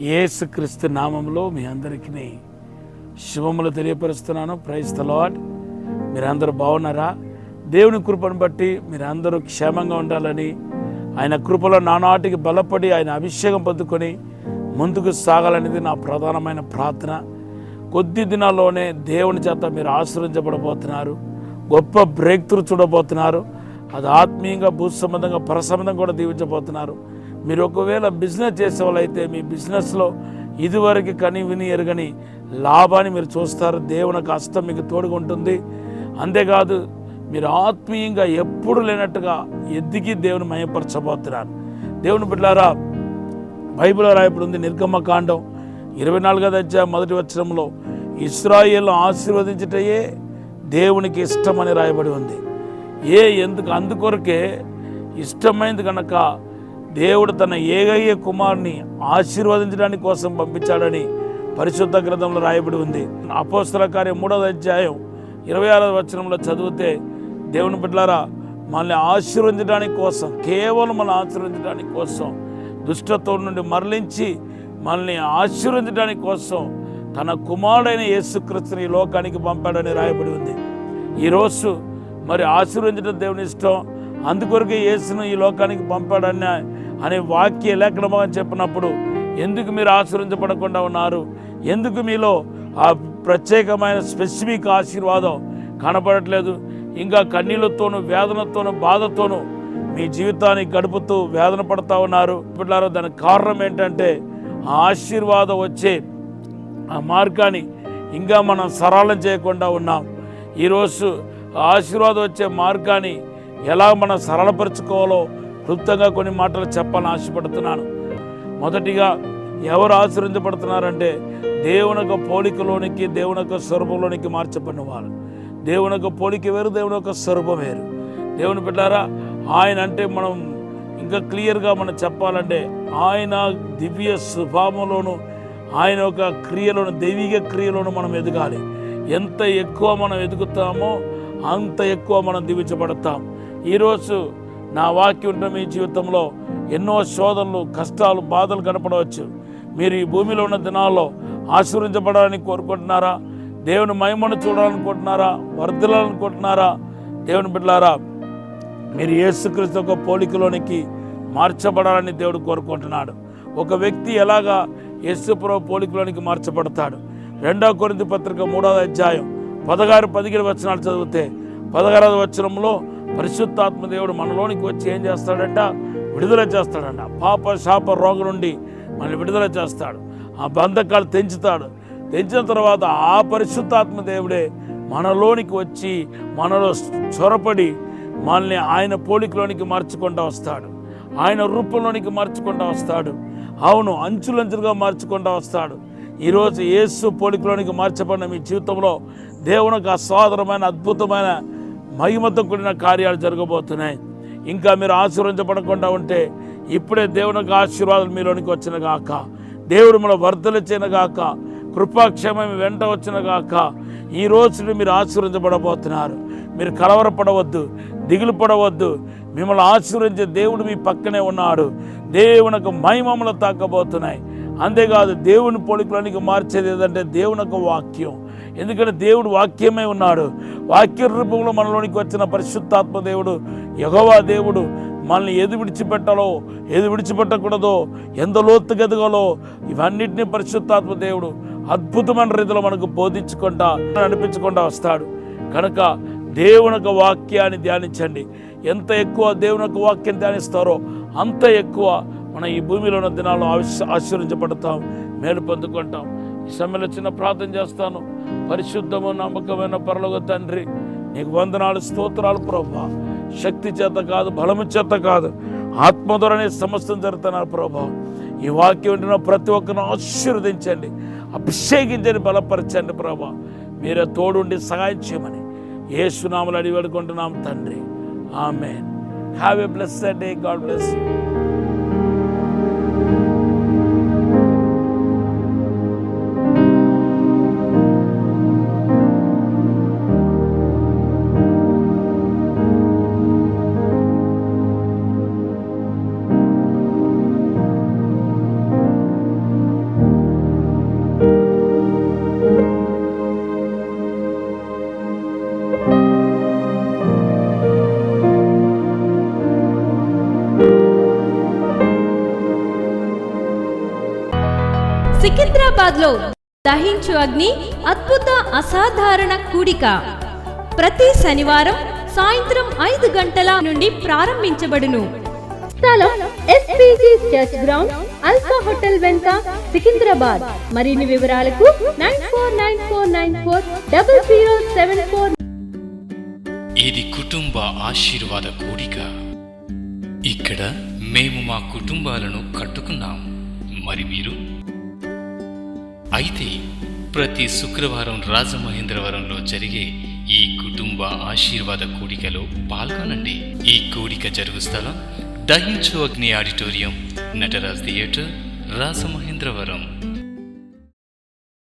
యేసుక్రీస్తు నామంలో మీ అందరికీ శుభములు తెలియపరుస్తున్నాను. Praise the lord. మీరందరూ బాగున్నారా? దేవుని కృపను బట్టి మీరందరూ క్షేమంగా ఉండాలని, ఆయన కృపలో నానాటికి బలపడి ఆయన అభిషేకం పొందుకొని ముందుకు సాగాలనేది నా ప్రధానమైన ప్రార్థన. కొద్ది దినాల్లోనే దేవుని చేత మీరు ఆశీర్వదించబడబోతున్నారు. గొప్ప బ్రేక్ త్రూ చూడబోతున్నారు. అది ఆత్మీయంగా, భూ సంబంధంగా, పర సంబంధంగా కూడా దీవించబోతున్నారు. మీరు ఒకవేళ బిజినెస్ చేసే వాళ్ళైతే మీ బిజినెస్లో ఇదివరకు కని విని ఎరగని లాభాన్ని మీరు చూస్తారు. దేవుని హస్తం మీకు తోడుగా ఉంటుంది. అంతేకాదు, మీరు ఆత్మీయంగా ఎప్పుడు లేనట్టుగా ఎదిగి దేవుని మహిమపరచబోతున్నారు. దేవుని బిడ్డలారా, బైబిల్లో రాయబడి ఉంది, నిర్గమకాండం 24వ అధ్యాయం 1వ వచనంలో ఇశ్రాయేలును ఆశీర్వదించుటయే దేవునికి ఇష్టమని రాయబడి ఉంది. ఎందుకు? అందుకొరకే ఇష్టమైంది కనుక దేవుడు తన ఏకైక కుమారుని ఆశీర్వదించడానికి కోసం పంపించాడని పరిశుద్ధ గ్రంథంలో రాయబడి ఉంది. అపోస్తల కార్యం 3వ అధ్యాయం 26వ వచనంలో చదివితే, దేవుని బిడ్డలారా, మనల్ని ఆశీర్వదించడానికి కోసం, కేవలం మనల్ని ఆశీర్వదించడానికి కోసం, దుష్టత్వం నుండి మరలించి మనల్ని ఆశీర్వదించడానికి కోసం తన కుమారుడైన యేసుక్రీస్తుని ఈ లోకానికి పంపాడని రాయబడి ఉంది. ఈరోజు మరి ఆశీర్వదించడం దేవుని ఇష్టం. అందుకొరకే యేసును ఈ లోకానికి పంపాడని అనే వాక్య లేఖనమా అని చెప్పినప్పుడు, ఎందుకు మీరు ఆశీర్వదించబడకుండా ఉన్నారు? ఎందుకు మీలో ఆ ప్రత్యేకమైన స్పెసిఫిక్ ఆశీర్వాదం కనపడట్లేదు? ఇంకా కన్నీళ్లతోనూ, వేదనతోనూ, బాధతోనూ మీ జీవితాన్ని గడుపుతూ వేదన పడుతూ ఉన్నారు. బిడ్డలారా, దానికి కారణం ఏంటంటే, ఆ ఆశీర్వాదం వచ్చే ఆ మార్గాన్ని ఇంకా మనం సరళం చేయకుండా ఉన్నాం. ఈరోజు ఆశీర్వాదం వచ్చే మార్గాన్ని ఎలా మనం సరళపరుచుకోవాలో క్లుప్తంగా కొన్ని మాటలు చెప్పాలని ఆశపడుతున్నాను. మొదటిగా, ఎవరు ఆశీర్వదించబడుతున్నారంటే దేవుని యొక్క పోలికలోనికి, దేవుని యొక్క స్వరూపంలోనికి మార్చబడిన వారు. దేవుని యొక్క పోలిక వేరు, దేవుని యొక్క స్వరూపం వేరు. దేవుని బిడ్డారా, ఆయన అంటే మనం ఇంకా క్లియర్గా మనం చెప్పాలంటే, ఆయన దివ్య స్వభావంలోను, ఆయన యొక్క క్రియలోను, దైవిక క్రియలోను మనం ఎదగాలి. ఎంత ఎక్కువ మనం ఎదుగుతామో అంత ఎక్కువ మనం దీవించబడతాం. ఈరోజు నా వాక్యం ఉంటే మీ జీవితంలో ఎన్నో శోధనలు, కష్టాలు, బాధలు కనపడవచ్చు. మీరు ఈ భూమిలో ఉన్న దినాల్లో ఆశీర్వదించబడాలని కోరుకుంటున్నారా? దేవుని మహిమను చూడాలనుకుంటున్నారా? వర్ధిల్లాలనుకుంటున్నారా? దేవుని బిడ్డలారా, మీరు యేసుక్రీస్తు యొక్క పోలికలోనికి మార్చబడాలని దేవుడు కోరుకుంటున్నాడు. ఒక వ్యక్తి ఎలాగా యేసుప్రభు పోలికలోనికి మార్చబడతాడు? 2వ కొరింథీ పత్రిక 3వ అధ్యాయం 16-17 వచనాలు చదివితే, 16వ వచనంలో పరిశుద్ధాత్మ దేవుడు మనలోనికి వచ్చి ఏం చేస్తాడంట? విడుదల చేస్తాడంట. పాప శాప రోగం నుండి మనల్ని విడుదల చేస్తాడు. ఆ బంధకాలు తెంచుతాడు. తెంచిన తర్వాత ఆ పరిశుద్ధాత్మ దేవుడే మనలోనికి వచ్చి మనలో చొరపడి మనల్ని ఆయన పోలికలోనికి మార్చుకుంటూ వస్తాడు. ఆయన రూపంలోనికి మార్చుకుంటూ వస్తాడు. అవును, అంచులంచులుగా మార్చుకుంటూ వస్తాడు. ఈరోజు యేసు పోలికలోనికి మార్చబడిన మీ జీవితంలో దేవునికి అసాధారణమైన, అద్భుతమైన, మహిమతో కూడిన కార్యాలు జరగబోతున్నాయి. ఇంకా మీరు ఆశీర్వదించబడకుండా ఉంటే ఇప్పుడే దేవునికి ఆశీర్వాదాలు మీలోనికి వచ్చిన గాక, దేవుడు మన వర్ధలిచ్చిన గాక, కృపాక్షేమం వెంట వచ్చిన గాక. ఈ రోజు మీరు ఆశీర్వదించబడబోతున్నారు. మీరు కలవరపడవద్దు, దిగులు పడవద్దు. మిమ్మల్ని ఆశీర్వదించే దేవుడు మీ పక్కనే ఉన్నాడు. దేవునికి మహిమములు తాకబోతున్నాయి. అంతేకాదు, దేవుని పోలికలోనికి మార్చేది ఏదంటే దేవుని యొక్క వాక్యం. ఎందుకంటే దేవుడు వాక్యమే ఉన్నాడు. వాక్య రూపంలో మనలోనికి వచ్చిన పరిశుద్ధాత్మ దేవుడు, యెహోవా దేవుడు మనల్ని ఏది విడిచిపెట్టాలో, ఏది విడిచిపెట్టకూడదో, ఎంత లోతుగా ఎదగాలో ఇవన్నిటినీ పరిశుద్ధాత్మ దేవుడు అద్భుతమైన రీతిలో మనకు బోధించుకుంటా, నడిపించుకుంటా వస్తాడు. కనుక దేవుని యొక్క వాక్యాన్ని ధ్యానించండి. ఎంత ఎక్కువ దేవుని యొక్క వాక్యాన్ని ధ్యానిస్తారో అంత ఎక్కువ మనం ఈ భూమిలో ఉన్న దినాల్లో ఆశీర్వదించబడతాం, మేలు పొందుకుంటాం. ఈ సమయంలో చిన్న ప్రార్థన చేస్తాను. పరిశుద్ధము, నమ్మకమైన పరలోక తండ్రి, నీకు వందనాలు, స్తోత్రాలు ప్రభువా. శక్తి చేత కాదు, బలము చేత కాదు, ఆత్మ ద్వారానే సమస్తం జరుగుతున్నారు ప్రభువా. ఈ వాక్యం వింటున్న ప్రతి ఒక్కరిని ఆశీర్వదించండి, అభిషేకించండి, బలపరచండి ప్రభువా. మీరే తోడుండి సహాయం చేయమని యేసు నామములో అడిగి వేడుకుంటున్నాం తండ్రి. Amen. Have a blessed day. God bless you. సికింద్రాబాద్లో దహించు అగ్ని అద్భుత అసాధారణ కూడిక ప్రతి శనివారం సాయంత్రం 5 గంటల నుండి ప్రారంభించబడును. స్థలం SPG church ground, alpha hotel వెనుక, సికింద్రాబాద్. మరిన్ని వివరాలకు 9494940074. ఇది కుటుంబ ఆశీర్వాద కూడిక. ఇక్కడ మేము మా కుటుంబాలను కట్టుకున్నాం. మరి మీరు? అయితే ప్రతి శుక్రవారం రాజమహేంద్రవరంలో జరిగే ఈ కుటుంబ ఆశీర్వాద కూడికలో పాల్గొనండి. ఈ కూడిక జరుగు స్థలం దహించు అగ్ని ఆడిటోరియం, నటరాజ్ థియేటర్, రాజమహేంద్రవరం.